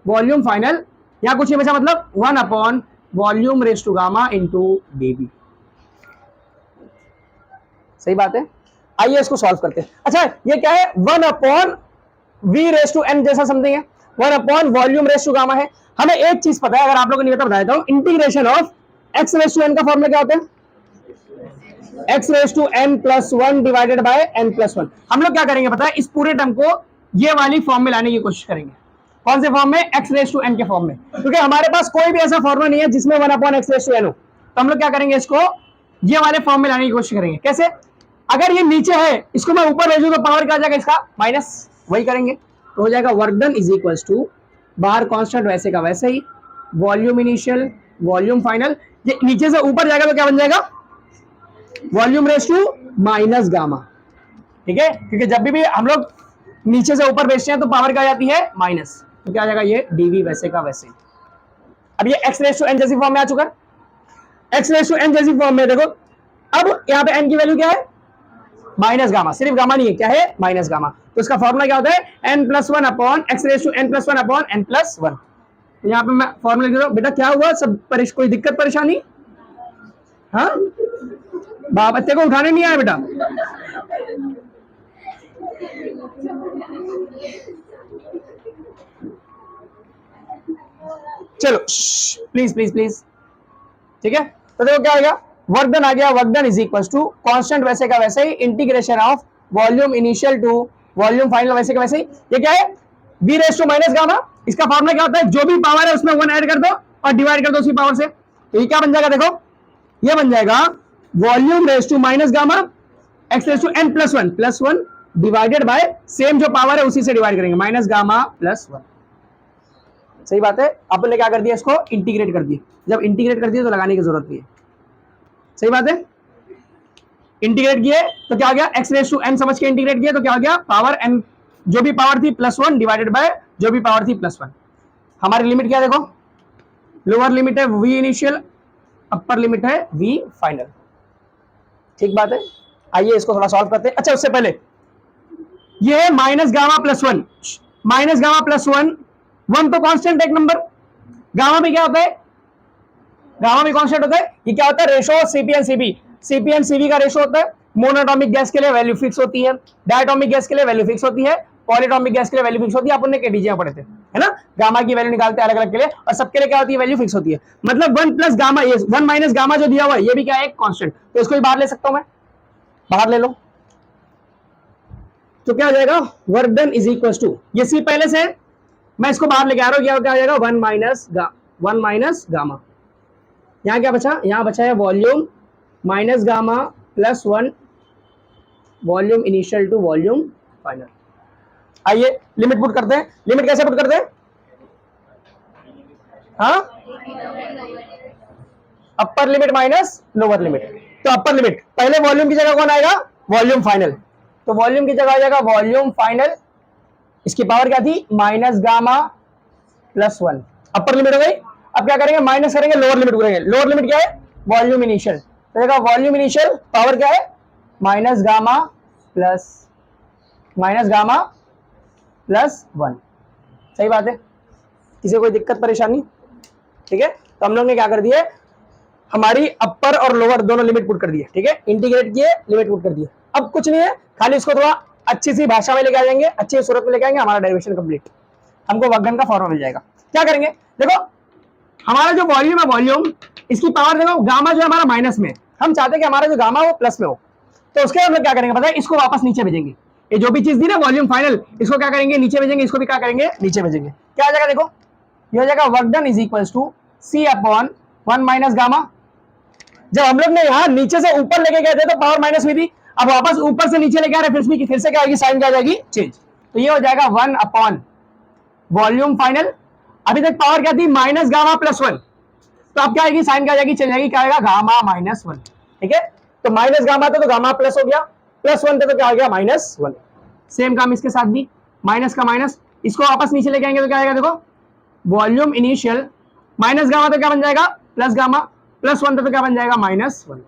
volume final, यहां कुछ नहीं बचा, मतलब 1 upon volume raise to gamma into dV, सही बात है। आइए इसको सॉल्व करते हैं। अच्छा ये क्या है, 1 upon V raise to n जैसा समथिंग है, 1 upon volume raise to gamma है। हमें एक चीज पता है, अगर आप लोगों ने बता देता हूं, integration of x raise to n का फॉर्मूला क्या होता है, x raise to n plus 1 divided by n plus 1। हम लोग क्या करेंगे पता है, इस पूरे टर्म को ये वाली फॉर्म में लाने की कोशिश करेंगे, कौन से फॉर्म में, एक्स रेस टू एन के फॉर्म में, क्योंकि हमारे पास कोई भी ऐसा फॉर्मूला नहीं है जिसमें 1 upon x raise to n हो। तो हम लोग क्या करेंगे, इसको ये वाले फॉर्म में लाने की कोशिश करेंगे। कैसे, अगर ये नीचे है इसको मैं ऊपर भेजूं तो पावर क्या आ जाएगा इसका, माइनस, वही करेंगे तो हो जाएगा work done is equals to, बाहर कांस्टेंट वैसे का वैसे ही, वॉल्यूम इनिशियल वॉल्यूम फाइनल, ये नीचे से ऊपर जाएगा तो क्या बन जाएगा, volume raise to minus gamma, ठीक है, क्योंकि जब भी हम लोग नीचे से ऊपर भेजते हैं तो पावर क्या आ जाती है, माइनस, तो क्या आ जाएगा ये डीवी वैसे का वैसे। अब ये एक्स रेस टू एन जैसी फॉर्म में आ चुका है, एक्स रेस टू एन जैसी फॉर्म में, देखो अब यहाँ पे एन की वैल्यू क्या है, माइनस गामा, सिर्फ गामा नहीं है, क्या है, माइनस गामा। तो इसका फॉर्मूला क्या होता है, n plus 1 upon x raise to n plus 1 upon n plus 1। तो यहाँ पे मैं फॉर्मूला लिख रहा हूं, बेटा क्या हुआ, सब कोई दिक्कत परेशानी, हाँ बच्चे को उठाने नहीं आया बेटा, चलो प्लीज प्लीज प्लीज, ठीक है। तो देखो क्या होगा, वर्क डन आ गया, work done is equal to constant वैसे का वैसे ही integration of volume initial to volume final वैसे का वैसे ही। ये क्या है, v raise to minus gamma. इसका फॉर्मूला क्या होता है, जो भी पावर है उसमें 1 ऐड कर दो और डिवाइड कर दो उसी पावर से। तो ये क्या बन जाएगा, देखो ये बन जाएगा volume raise to minus gamma x raise to n plus one divided by same जो पावर है उसी से डिवाइड करेंगे, माइनस गामा प्लस 1। सही बात है। अपन ने क्या कर दिया, इसको इंटीग्रेट कर दिया। जब इंटीग्रेट कर दिया तो लगाने की जरूरत नहीं है। सही बात है। इंटीग्रेट किए तो क्या हो गया, एक्स रेस टू एन समझ के इंटीग्रेट किया तो क्या हो गया, पावर एन जो भी पावर थी प्लस 1 डिवाइडेड बाय जो भी पावर थी प्लस 1। हमारी लिमिट क्या है, देखो लोअर लिमिट है v इनिशियल, अपर लिमिट है v फाइनल। ठीक बात है। आइए इसको थोड़ा सॉल्व करते हैं। अच्छा उससे पहले ये है minus gamma plus 1, minus gamma plus 1, 1 तो कांस्टेंट एक नंबर, गामा में क्या होता है, गामा में कांस्टेंट होता है। ये क्या होता है, ratio CPN CB, CPN CB का रेशो होता है। मोनोटॉमिक गैस के लिए वैल्यू फिक्स होती है, डायटोमिक गैस के लिए वैल्यू फिक्स होती है, पॉलीटॉमिक गैस के लिए वैल्यू फिक्स होती है। अपन ने केडीजे में पढ़े थे, है ना, गामा की वैल्यू निकालते हैं अलग अलग के लिए और सबके लिए क्या होती है, वैल्यू फिक्स होती है। मतलब 1 प्लस गामा, ये 1 माइनस गामा जो दिया हुआ है ये भी क्या है, कांस्टेंट। तो इसको भी बाहर ले सकता हूं मैं, बाहर ले लो तो क्या हो जाएगा, work done is equal to, ये सी पहले से मैं इसको बाहर लेके आ रहा हूं, क्या हो जाएगा 1 माइनस गामा। यहाँ क्या बचा, यहाँ बचा है volume minus gamma plus 1 volume initial to volume final. आइए लिमिट पुट करते हैं। लिमिट कैसे पुट करते हैं, हाँ upper limit minus lower limit. तो अपर लिमिट पहले वॉल्यूम की जगह कौन आएगा, वॉल्यूम फाइनल। तो वॉल्यूम की जगह आ जाएगा वॉल्यूम फाइनल, इसकी पावर क्या थी, minus gamma plus 1, upper limit हो गई। अब क्या करेंगे, माइनस करेंगे, लोअर लिमिट करेंगे। लोअर लिमिट क्या है, वॉल्यूम इनिशियल। तो देखा वॉल्यूम इनिशियल पावर क्या है, माइनस गामा प्लस 1। सही बात है, किसी को कोई दिक्कत परेशानी, ठीक है। तो हम लोग ने क्या कर दिया, हमारी अपर और लोअर दोनों लिमिट पुट कर दिए, ठीक है, इंटीग्रेट किए, लिमिट पुट कर दिए। अब कुछ नहीं है, खाली इसको थोड़ा अच्छी सी भाषा में लेके आ जाएंगे, अच्छी सूरत में लेके आएंगे, हमारा डेरिवेशन कंप्लीट, हमको वर्क का फॉर्मूला मिल जाएगा। क्या करेंगे, देखो हमारा जो वॉल्यूम है, वॉल्यूम इसकी पावर देखो, गामा जो है हमारा माइनस में, हम चाहते हैं कि हमारा जो गामा वो प्लस में हो। तो उसके हम लोग क्या करेंगे पता है, इसको वापस नीचे भेजेंगे। ये जो भी चीज दी ना वॉल्यूम फाइनल, इसको क्या करेंगे, नीचे भेजेंगे, इसको भी क्या करेंगे, नीचे भेजेंगे। क्या हो जाएगा, देखो ये हो जाएगा work done is equal to C upon 1 minus gamma. जब हम लोग ने यहाँ नीचे से ऊपर लेके गए थे तो पावर माइनस हुई थी, अब वापस ऊपर से नीचे लेके आ रहे, फिर से क्या आएगी, साइन क्या आ जाएगी, चेंज। तो ये हो जाएगा 1 अपॉन वॉल्यूम फाइनल। अभी तक पावर क्या थी, माइनस गामा प्लस 1, तो अब क्या आएगी, साइन क्या आ जाएगी, चल जाएगी, क्या आएगा, गामा माइनस 1। ठीक है, तो माइनस गामा था तो गामा प्लस हो गया, प्लस 1 थे तो क्या हो गया, माइनस 1। सेम काम इसके साथ भी, माइनस का माइनस, इसको वापस नीचे लेके आएंगे तो क्या आएगा, देखो वॉल्यूम इनिशियल माइनस गामा तो क्या बन जाएगा, प्लस गामा, प्लस 1 तो क्या बन जाएगा, माइनस 1।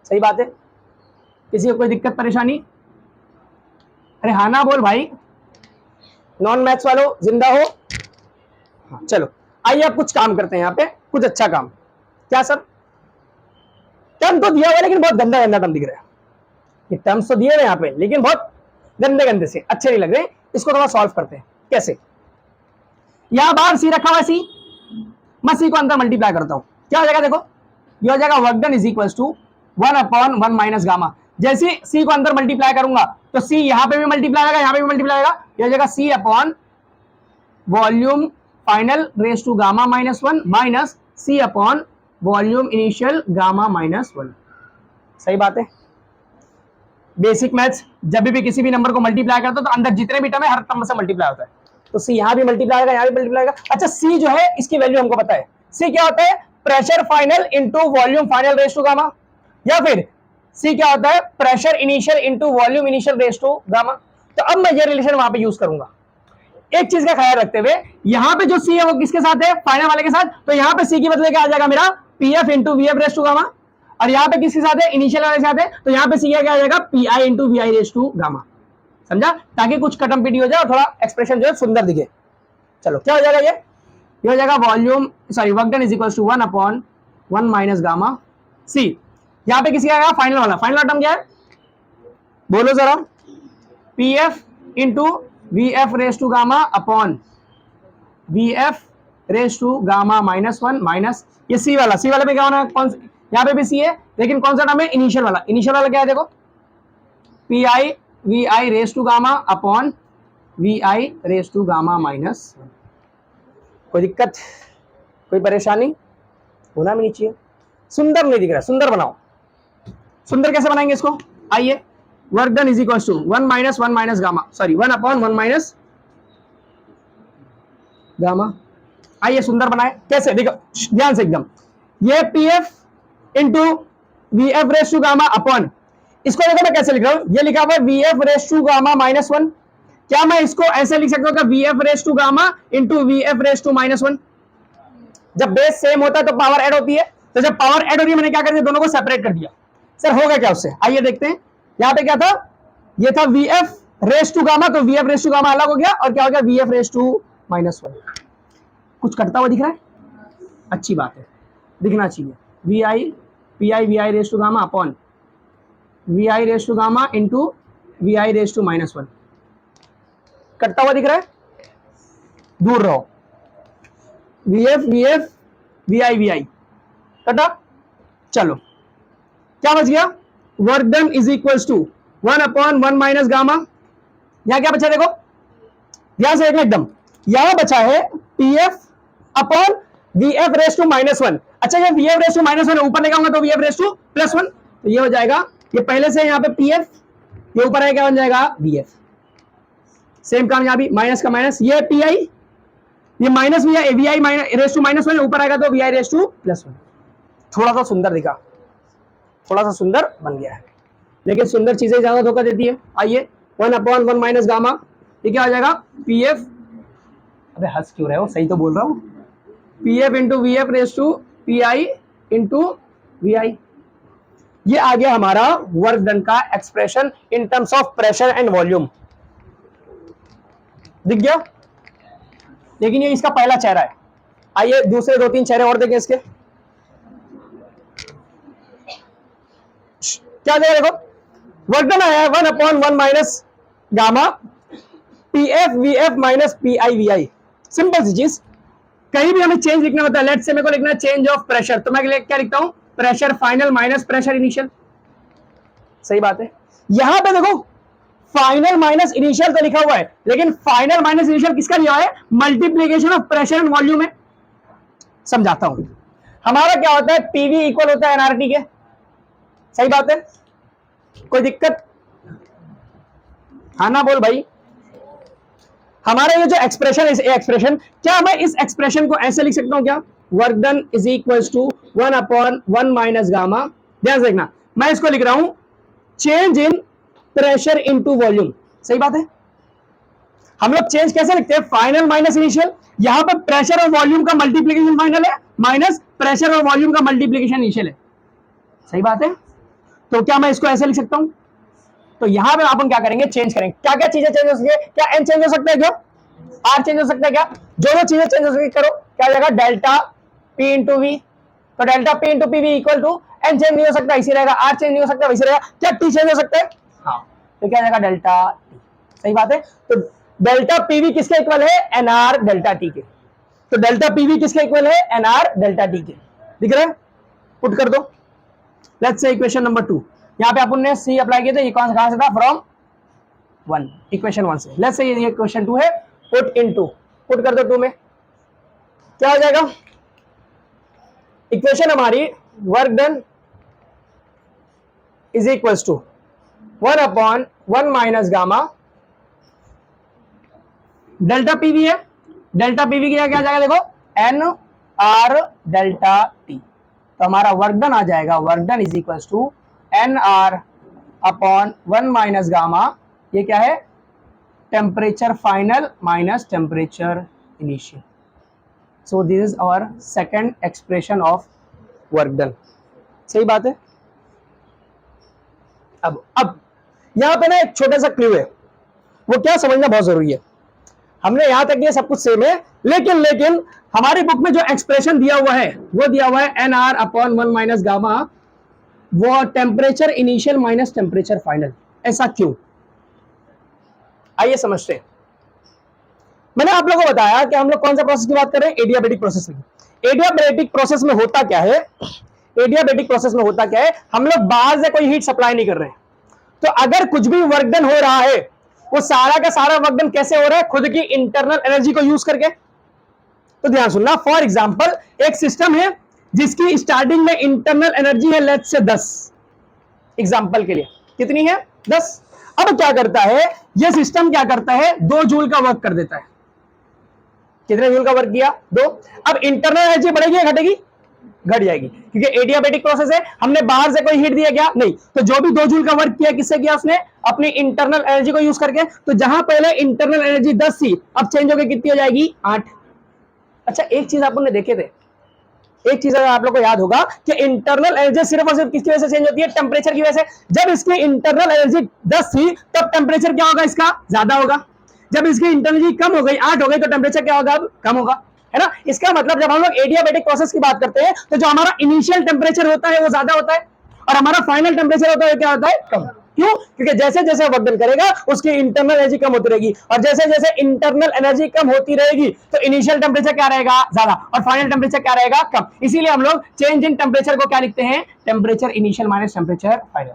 सही बात है, किसी को कोई दिक्कत परेशानी, अरे हाँ ना बोल भाई, नॉन मैथ्स वालों जिंदा हो। हाँ, चलो आइए अब कुछ काम करते हैं यहाँ पे, कुछ अच्छा काम। क्या सर, टर्म तो दिया हुआ है लेकिन बहुत गंदा गंदा टर्म दिख रहा है। ये टर्म्स तो दिए हुए यहाँ पे लेकिन बहुत गंदे गंदे से, अच्छे नहीं लग रहे। इसको थोड़ा सॉल्व करते हैं। कैसे, यहां बाहर सी रखा हुआ, सी मैं सी को अंदर मल्टीप्लाई करता हूं, क्या हो जाएगा, देखो ये हो जाएगा work done is equal to 1 upon 1 minus gamma. जैसे सी को अंदर मल्टीप्लाई करूंगा तो सी यहां पे भी मल्टीप्लाई आएगा, यहां पे भी मल्टीप्लाई आएगा, ये हो जाएगा C upon volume final raise to gamma minus 1 minus C upon volume initial gamma minus 1। सही बात है। बेसिक मैथ्स, जब भी किसी भी नंबर को मल्टीप्लाई करता है तो अंदर जितने भी टर्म है हर टर्म से मल्टीप्लाई होता है। तो सी यहां भी मल्टीप्लाई आएगा, यहां भी मल्टीप्लाई आएगा। अच्छा सी जो है इसकी वैल्यू हमको पता है, सी क्या होता है, pressure final into volume final raise to gamma, या फिर सी क्या होता है, pressure initial into volume initial raise to gamma. तो अब मैं ये रिलेशन वहां पे यूज करूंगा। एक चीज का ख्याल रखते हुए, यहां पे जो सी है वो किसके साथ है, फाइनल वाले के साथ, तो यहां पे सी की बदले क्या आ जाएगा मेरा, P F into V F raise to gamma. और यहाँ पे किसके साथ है, इनिशियल वाले के साथ है, तो यहाँ पे सी क्या आ जाएगा, P I into V I raise to gamma. समझा, ताकि कुछ कटम पीटी हो जाए और थोड़ा एक्सप्रेशन जो है सुंदर दिखे। चलो क्या हो जाएगा, ये हो जाएगा volume sorry work done is equal to 1 upon 1 minus gamma C. यहाँ पे किसी का आएगा, फाइनल वाला, फाइनल टर्म क्या है बोलो जरा, P F into V F raise to gamma upon V F raise to gamma minus 1 minus ये सी वाला में क्या होना है, कौन यहाँ पे भी सी है, लेकिन कौन सा टर्म है, इनिशियल वाला। इनिशियल वाला क्या है देखो, P I V I raise to gamma upon V I raise to gamma minus. कोई दिक्कत, कोई परेशानी होना भी नहीं चाहिए। सुंदर नहीं दिख रहा, सुंदर बनाओ। सुंदर कैसे बनाएंगे इसको, आइए, work done is equal to 1 minus gamma, sorry 1 upon 1 minus gamma. आइए सुंदर बनाए, कैसे देखो ध्यान से एकदम, ये P F into V F raise to gamma upon, इसको देखो मैं कैसे लिख रहा हूं, ये लिखा हुआ है V F raise to gamma minus 1। क्या मैं इसको ऐसे लिख सकता हूं, V F raise to gamma into V F raise to minus 1। जब बेस सेम होता है तो पावर ऐड होती है, तो जब पावर ऐड हो रही है मैंने क्या कर दिया, दोनों को सेपरेट कर दिया। सर होगा क्या उससे, आइए देखते हैं। यहाँ पे क्या था, ये था V F raise to gamma, तो V F raise to gamma अलग हो गया, और क्या हो गया, V F raise to minus 1। कुछ कटता हुआ दिख रहा है, अच्छी बात है, दिखना चाहिए। V I P I V I raise to gamma upon V I raise to gamma into V I raise to minus 1। कटता हुआ दिख रहा है, दूर रहो। वी एफ वी आई कटा, चलो क्या बच गया, work done is equals to 1 upon 1 minus gamma. यहां क्या बचा देखो, ध्यान से देखना एकदम, यहां बचा है P F upon V F raise to minus 1। अच्छा ये V F raise to minus 1 ऊपर लेके आऊंगा तो V F raise to plus 1, तो ये हो जाएगा, ये पहले से यहाँ पे पी एफ, ये ऊपर है क्या बन जाएगा वी एफ। सेम काम यहाँ भी, माइनस का माइनस, ये पी आई, ये minus V I raise to minus 1, ऊपर आएगा तो V I raise to plus 1। थोड़ा सा सुंदर दिखा, थोड़ा सा सुंदर बन गया है, लेकिन सुंदर चीजें ज्यादा धोखा देती है। आइए 1 अपॉन 1 माइनस गामा, ये क्या हो जाएगा, पी एफ, अबे हंस क्यों रहे हो, सही तो बोल रहा हूँ, P F into V F raise to P I into V I. ये आ गया हमारा वर्क डन का expression in terms of pressure and volume. दिख गया, लेकिन ये इसका पहला चेहरा है। आइए दूसरे 2-3 चेहरे और देखें इसके। क्या देगा देखो, वर्क डन आया है 1 upon 1 minus gamma P F V F minus P I V I. Simple सी चीज, कहीं भी हमें चेंज लिखना होता है, लेट से मेरे को लिखना है चेंज ऑफ प्रेशर, तो मैं क्या लिखता हूं, pressure final minus pressure initial. सही बात है, यहां पे देखो फाइनल माइनस इनिशियल तो लिखा हुआ है, लेकिन फाइनल माइनस इनिशियल किसका लिया है, multiplication of pressure and volume है। समझाता हूं, हमारा क्या होता है, पीवी इक्वल होता है एनआरटी के। सही बात है, कोई दिक्कत, हाँ ना बोल भाई। हमारा ये जो एक्सप्रेशन है, एक्सप्रेशन क्या मैं इस एक्सप्रेशन को ऐसे लिख सकता हूं क्या, work done is equals to 1 upon 1 minus gamma. ध्यान से देखना, मैं इसको लिख रहा हूं change in pressure into volume. सही बात है, हम लोग चेंज कैसे लिखते हैं, फाइनल माइनस इनिशियल, यहां पर प्रेशर और वॉल्यूम का मल्टीप्लीकेशन फाइनल है, माइनस प्रेशर और वॉल्यूम का मल्टीप्लीकेशन इनिशियल है। सही बात है, तो क्या मैं इसको ऐसे लिख सकता हूं, तो यहां पे अपन क्या करेंगे, चेंज करेंगे। क्या क्या चीजें चेंज हो सकती है, क्या एन चेंज हो सकता है, क्या आर चेंज हो सकता है, क्या जो चीजें चेंज हो सकती है करो, क्या हो जाएगा, डेल्टा पी इंटू वी, तो delta P into P V equal to n change नहीं हो सकता इसी रहेगा, आर चेंज नहीं हो सकता वैसे रहेगा, क्या टी चेंज हो सकता है, हाँ, तो क्या जाएगा डेल्टा टी। सही बात है, तो डेल्टा पीवी किसके इक्वल है, एनआर डेल्टा टी के, तो डेल्टा पीवी किसके इक्वल है, एनआर डेल्टा टी के। दिख रहा है, पुट कर दो। लेट्स से इक्वेशन नंबर 2, यहाँ पे अपन ने सी अप्लाई किया था, ये कहां से था, फ्रॉम 1, इक्वेशन 1 से। लेट्स से ये इक्वेशन 2 है, पुट इन 2, पुट कर दो 2 में, क्या हो जाएगा, इक्वेशन हमारी work done is equals to 1 upon 1 minus gamma, delta PV है, डेल्टा पीवी की क्या जाएगा देखो, एन आर डेल्टा टी, तो हमारा वर्क डन आ जाएगा, work done is equals to N R upon 1 minus gamma, ये क्या है, temperature final minus temperature initial. So this is our second expression of work done. सही बात है, अब यहां पे ना एक छोटा सा क्लू है, वो क्या समझना बहुत जरूरी है। हमने यहां तक ये सब कुछ सेम है, लेकिन हमारी बुक में जो एक्सप्रेशन दिया हुआ है वो दिया हुआ है N R upon 1 minus gamma, वो temperature initial minus temperature final. ऐसा क्यों, आइए समझते हैं। मैंने आप लोगों को बताया कि हम लोग कौन सा प्रोसेस की बात कर रहे हैं, एडियाबेटिक प्रोसेस की। एडियाबेटिक प्रोसेस में होता क्या है, एडियाबेटिक प्रोसेस में होता क्या है, हम लोग बाहर से कोई हीट सप्लाई नहीं कर रहे हैं, तो अगर कुछ भी वर्क डन हो रहा है वो सारा का सारा वर्क डन कैसे हो रहा है, खुद की इंटरनल एनर्जी को यूज करके। तो ध्यान सुनना, फॉर एग्जांपल एक सिस्टम है जिसकी स्टार्टिंग में इंटरनल एनर्जी है लेट्स से 10, एग्जांपल के लिए कितनी है 10। अब क्या करता है ये सिस्टम, क्या करता है 2 जूल का वर्क कर देता है। कितने जूल का वर्क किया 2। अब इंटरनल एनर्जी बढ़ेगी या घटेगी, घट जाएगी, क्योंकि एडियाबेटिक प्रोसेस है, हमने बाहर से कोई हीट दिया क्या, नहीं। तो जो भी 2 जूल का वर्क किया किससे किया, उसने अपनी इंटरनल एनर्जी को यूज करके। तो जहां पहले इंटरनल एनर्जी 10 थी, अब चेंज होकर कितनी हो जाएगी 8। अच्छा एक चीज आप लोगों ने देखे थे, एक चीज अगर आप लोग को याद होगा कि इंटरनल एनर्जी सिर्फ और सिर्फ किसकी वजह से चेंज होती है, टेम्परेचर की वजह से। जब इसकी इंटरनल एनर्जी 10 थी तब टेम्परेचर क्या होगा, इसका ज्यादा होगा। जब इसकी इंटरनल एनर्जी कम हो गई 8 हो गई, तो टेम्परेचर क्या होगा, अब कम होगा, है ना। इसका मतलब जब हम लोग एडियाबेटिक प्रोसेस की बात करते हैं तो जो हमारा इनिशियल टेम्परेचर होता है वो ज्यादा होता है और हमारा फाइनल टेम्परेचर होता है क्या होता है, कम। क्यों, क्योंकि जैसे जैसे वर्क डन करेगा उसकी इंटरनल एनर्जी कम होती रहेगी, और जैसे जैसे इंटरनल एनर्जी कम होती रहेगी तो इनिशियल टेम्परेचर क्या रहेगा, ज्यादा, और फाइनल टेम्परेचर क्या रहेगा, कम। इसीलिए हम लोग चेंज इन टेम्परेचर को क्या लिखते हैं, temperature initial minus temperature final.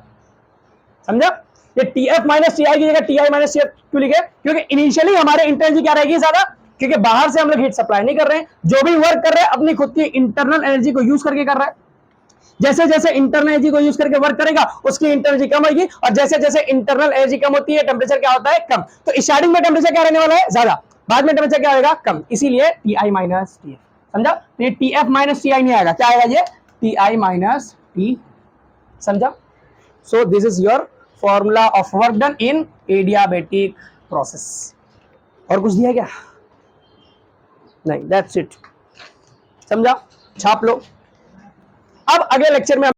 समझा, ये टीएफ माइनस टीआई की जगह टीआई माइनस टीएफ क्यों लिखे, क्योंकि इनिशियली हमारे इंटरनल एनर्जी क्या रहेगी, ज्यादा, क्योंकि बाहर से हम लोग हीट सप्लाई नहीं कर रहे हैं, जो भी वर्क कर रहे हैं अपनी खुद की इंटरनल एनर्जी को यूज करके कर रहा है। जैसे जैसे इंटरनल एनर्जी को यूज करके वर्क करेगा उसकी इंटरनल एनर्जी कम होगी, और जैसे जैसे इंटरनल एनर्जी कम होती है टेम्परेचर क्या होता है, कम। तो स्टार्टिंग में टेम्परेचर क्या रहने वाला है, ज्यादा, बाद में टेम्परेचर क्या आएगा, कम। इसीलिए T I minus T F. समझा, ये T F minus T I नहीं आएगा, क्या आएगा, ये टी आई माइनस टी। समझा। सो this is your formula of work done in adiabatic process. और कुछ दिया क्या, नहीं, दैट्स इट। समझा, छाप लो। अब अगले लेक्चर में